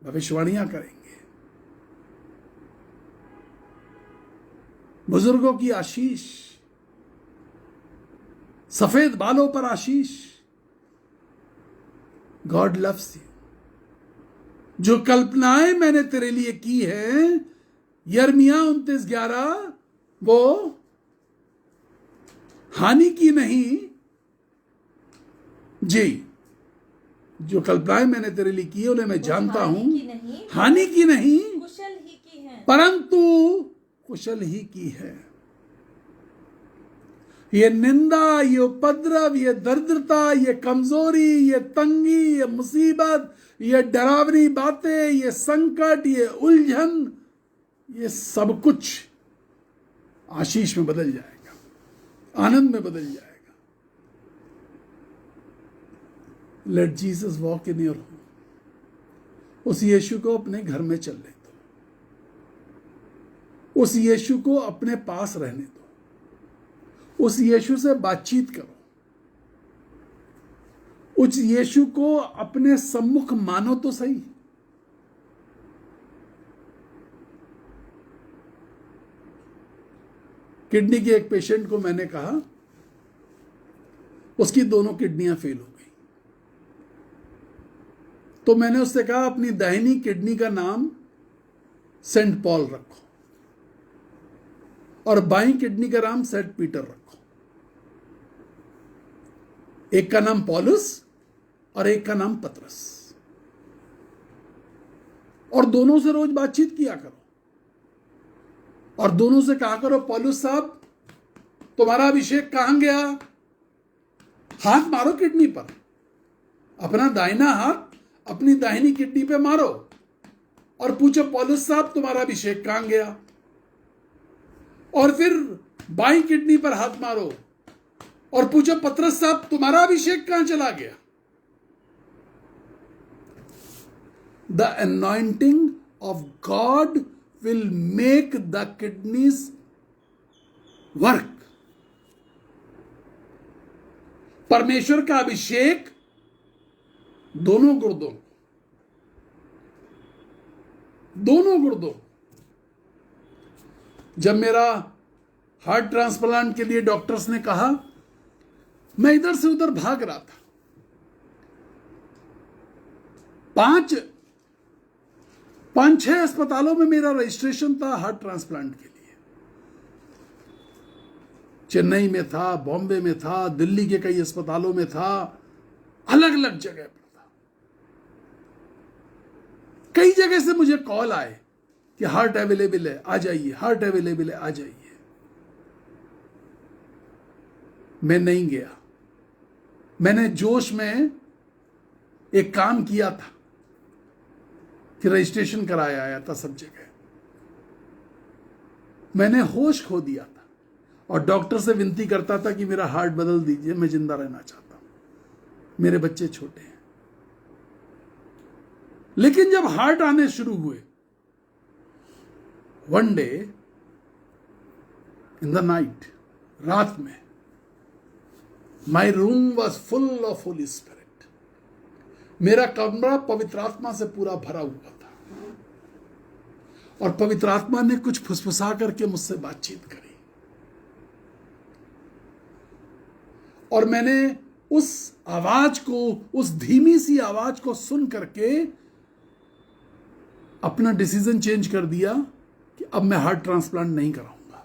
Speaker 1: भविष्यवाणियां करेंगे। बुजुर्गों की आशीष, सफेद बालों पर आशीष। God loves you. जो कल्पनाएं मैंने तेरे लिए की है, यिर्मयाह 29:11, वो हानि की नहीं जी। जो कल्पनाएं मैंने तेरे लिए की है उन्हें मैं जानता हूं, हानि की नहीं
Speaker 2: कुशल ही की है,
Speaker 1: परंतु कुशल ही की है। ये निंदा, ये उपद्रव, ये दरिद्रता, ये कमजोरी, ये तंगी, ये मुसीबत, ये डरावनी बातें, ये संकट, ये उलझन, ये सब कुछ आशीष में बदल जाएगा, आनंद में बदल जाएगा। Late Jesus walk in your home. उस यीशु को अपने घर में चलने दो, उस यीशु को अपने पास रहने दो, उस यीशु से बातचीत करो, उस यीशु को अपने सम्मुख मानो तो सही। किडनी के एक पेशेंट को मैंने कहा, उसकी दोनों किडनियां फेल हो गई, तो मैंने उससे कहा अपनी दाहिनी किडनी का नाम सेंट पॉल रखो और बाईं किडनी का नाम सेंट पीटर रखो। एक का नाम पॉलुस और एक का नाम पतरस, और दोनों से रोज बातचीत किया करो और दोनों से कहा करो, पॉलुस साहब तुम्हारा अभिषेक कहां गया? हाथ मारो किडनी पर, अपना दाहिना हाथ अपनी दाहिनी किडनी पे मारो और पूछो, पॉलुस साहब तुम्हारा अभिषेक कहां गया? और फिर बाईं किडनी पर हाथ मारो और पूछो, पतरस साहब तुम्हारा अभिषेक कहां चला गया? The anointing of God will make the kidneys work. परमेश्वर का अभिषेक दोनों गुर्दों जब मेरा हार्ट ट्रांसप्लांट के लिए डॉक्टर्स ने कहा, मैं इधर से उधर भाग रहा था, 5-6 अस्पतालों में मेरा रजिस्ट्रेशन था हार्ट ट्रांसप्लांट के लिए। चेन्नई में था, बॉम्बे में था, दिल्ली के कई अस्पतालों में था, अलग अलग जगह पर था। कई जगह से मुझे कॉल आए कि हार्ट अवेलेबल है, आ जाइए, हार्ट अवेलेबल है, आ जाइए। मैं नहीं गया। मैंने जोश में एक काम किया था कि रजिस्ट्रेशन कराया आया था सब जगह। मैंने होश खो दिया था और डॉक्टर से विनती करता था कि मेरा हार्ट बदल दीजिए, मैं जिंदा रहना चाहता हूं, मेरे बच्चे छोटे हैं। लेकिन जब हार्ट आने शुरू हुए, one day in the night, रात में, my room was full of Holi spirit. मेरा कमरा पवित्र आत्मा से पूरा भरा हुआ था और पवित्र आत्मा ने कुछ फुसफुसा करके मुझसे बातचीत करी और मैंने उस आवाज को, उस धीमी सी आवाज को सुन करके अपना डिसीजन चेंज कर दिया कि अब मैं हार्ट ट्रांसप्लांट नहीं कराऊंगा।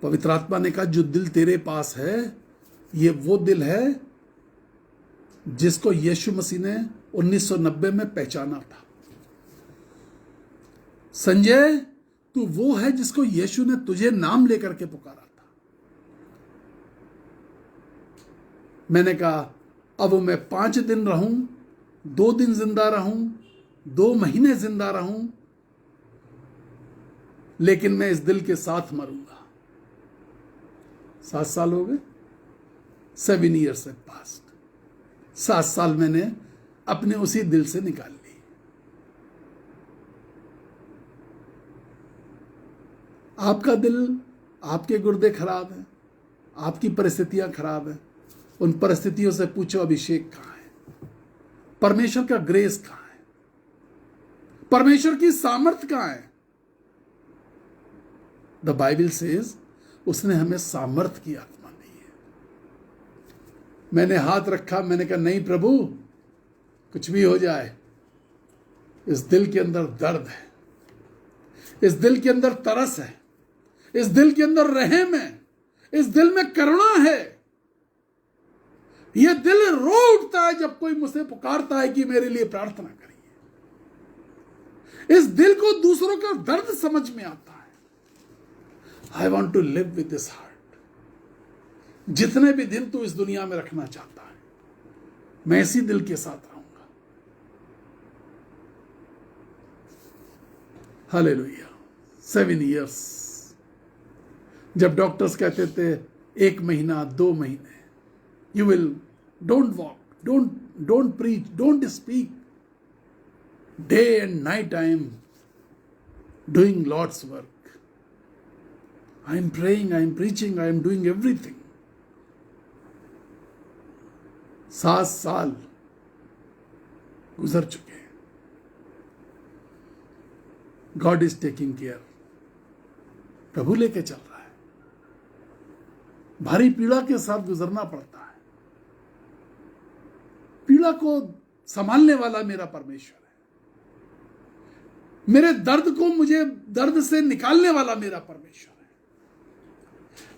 Speaker 1: पवित्र आत्मा ने कहा, जो दिल तेरे पास है ये वो दिल है जिसको यीशु मसीह ने 1990 में पहचाना था। संजय, तू वो है जिसको यीशु ने तुझे नाम लेकर के पुकारा था। मैंने कहा, अब मैं 5 दिन रहूं, 2 दिन जिंदा रहूं, 2 महीने जिंदा रहूं, लेकिन मैं इस दिल के साथ मरूंगा। 7 साल हो गए, 7 years have passed। 7 साल मैंने अपने उसी दिल से निकाल ली। आपका दिल, आपके गुर्दे खराब हैं, आपकी परिस्थितियां खराब हैं, उन परिस्थितियों से पूछो अभिषेक कहां है, परमेश्वर का ग्रेस कहां है, परमेश्वर की सामर्थ कहां है। द बाइबल सेज उसने हमें सामर्थ की आत्मा दी है। मैंने हाथ रखा, मैंने कहा नहीं प्रभु, कुछ भी हो जाए, इस दिल के अंदर दर्द है, इस दिल के अंदर तरस है, इस दिल के अंदर रहम है, इस दिल में करुणा है। यह दिल रो उठता है जब कोई मुझसे पुकारता है कि मेरे लिए प्रार्थना करिए। इस दिल को दूसरों का दर्द समझ में आता है। I want to live with this heart. जितने भी दिन तू इस दुनिया में रखना चाहता है, मैं इसी दिल के साथ रहूंगा। हालेलुया। 7 years, जब डॉक्टर्स कहते थे 1 महीना 2 महीने, you will don't walk, don't preach, don't speak, day and night I am doing Lord's work, I am praying, I am preaching, I am doing everything. 7 साल गुजर चुके हैं। God is taking care. प्रभु लेके चल रहा है। भारी पीड़ा के साथ गुजरना पड़ता है। पीड़ा को संभालने वाला मेरा परमेश्वर है। मेरे दर्द को, मुझे दर्द से निकालने वाला मेरा परमेश्वर है।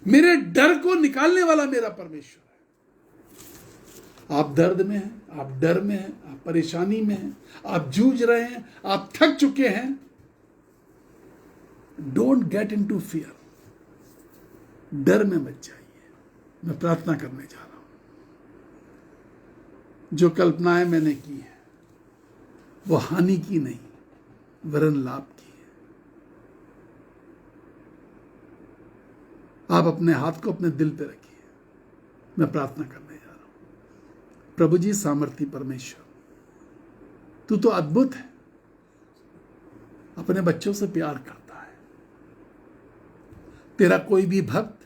Speaker 1: मेरे डर को निकालने वाला मेरा परमेश्वर है। आप दर्द में हैं, आप डर में हैं, आप परेशानी में हैं, आप जूझ रहे हैं, आप थक चुके हैं। Don't get into fear. डर में मत जाइए। मैं प्रार्थना करने जा रहा हूं। जो कल्पनाएं मैंने की हैं वो हानि की नहीं, वरन लाभ की है। आप अपने हाथ को अपने दिल पे रखिए। मैं प्रार्थना करने जा रहा हूं। प्रभु जी, सामर्थी परमेश्वर, तू तो अद्भुत है। अपने बच्चों से प्यार करता है। तेरा कोई भी भक्त,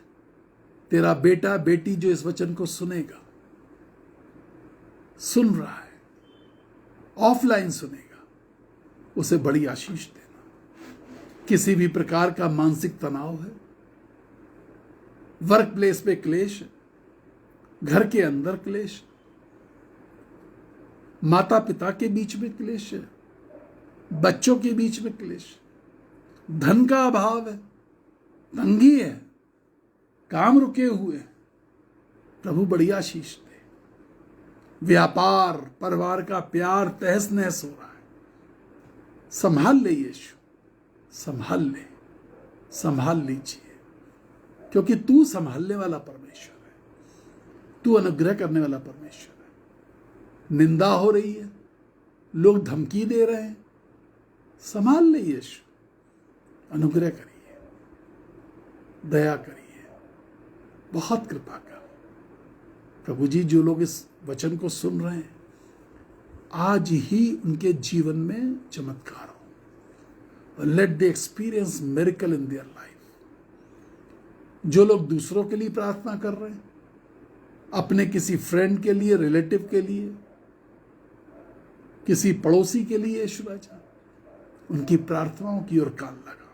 Speaker 1: तेरा बेटा बेटी जो इस वचन को सुनेगा, सुन रहा है, ऑफलाइन सुनेगा, उसे बड़ी आशीष देना। किसी भी प्रकार का मानसिक तनाव है, वर्क प्लेस पे क्लेश है, घर के अंदर क्लेश, माता पिता के बीच में क्लेश है, बच्चों के बीच में क्लेश, धन का अभाव है, तंगी है, काम रुके हुए हैं, प्रभु बड़ी आशीष दे। व्यापार, परिवार का प्यार तहस नहस हो रहा है। संभाल ले यीशु, संभाल ले, संभाल लीजिए, क्योंकि तू संभालने वाला परमेश्वर है। तू अनुग्रह करने वाला परमेश्वर है। निंदा हो रही है, लोग धमकी दे रहे हैं, संभाल ले यीशु, अनुग्रह करिए, दया करिए, बहुत कृपा कर। प्रभु जी, जो लोग इस वचन को सुन रहे हैं, आज ही उनके जीवन में चमत्कार हो। Let they experience miracle in their life. जो लोग दूसरों के लिए प्रार्थना कर रहे हैं, अपने किसी फ्रेंड के लिए, रिलेटिव के लिए, किसी पड़ोसी के लिए, यीशु राजा, उनकी प्रार्थनाओं की ओर कान लगा,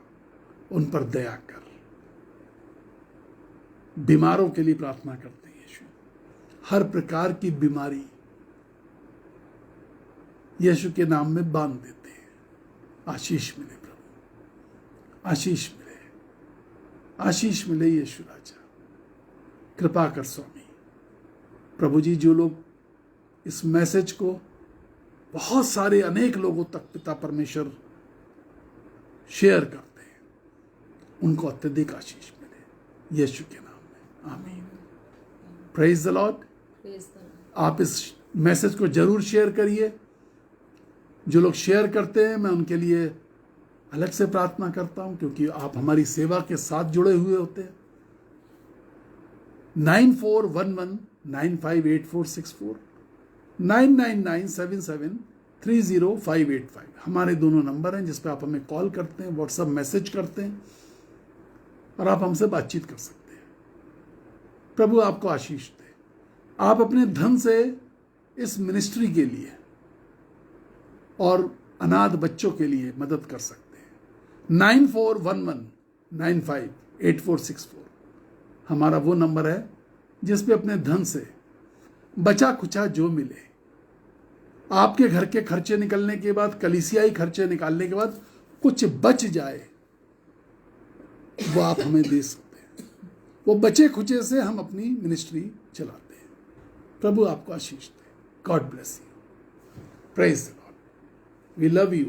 Speaker 1: उन पर दया कर। बीमारों के लिए प्रार्थना करते हैं यीशु। हर प्रकार की बीमारी यीशु के नाम में बांध देते हैं। आशीष मिले प्रभु, आशीष मिले, आशीष मिले यीशु राजा। कृपा कर स्वामी। प्रभु जी, जो लोग इस मैसेज को बहुत सारे अनेक लोगों तक पिता परमेश्वर शेयर करते हैं, उनको अत्यधिक आशीष मिले यीशु के नाम में, आमीन। Praise the Lord. आप इस मैसेज को जरूर शेयर करिए। जो लोग शेयर करते हैं, मैं उनके लिए अलग से प्रार्थना करता हूं, क्योंकि आप हमारी सेवा के साथ जुड़े हुए होते हैं। 9411958464 9997730585 हमारे दोनों नंबर हैं जिस पे आप हमें कॉल करते हैं, व्हाट्सएप मैसेज करते हैं और आप हमसे बातचीत कर सकते हैं। प्रभु आपको आशीष दे। आप अपने धन से इस मिनिस्ट्री के लिए और अनाथ बच्चों के लिए मदद कर सकते हैं। 9411958464 हमारा वो नंबर है जिस पे अपने धन से बचा खुचा जो मिले, आपके घर के खर्चे निकलने के बाद, कलीसियाई खर्चे निकालने के बाद कुछ बच जाए, वो आप हमें दे सकते हैं। वो बचे खुचे से हम अपनी मिनिस्ट्री चलाते हैं। प्रभु आपको आशीष दे। God bless you. Praise the Lord. We love you.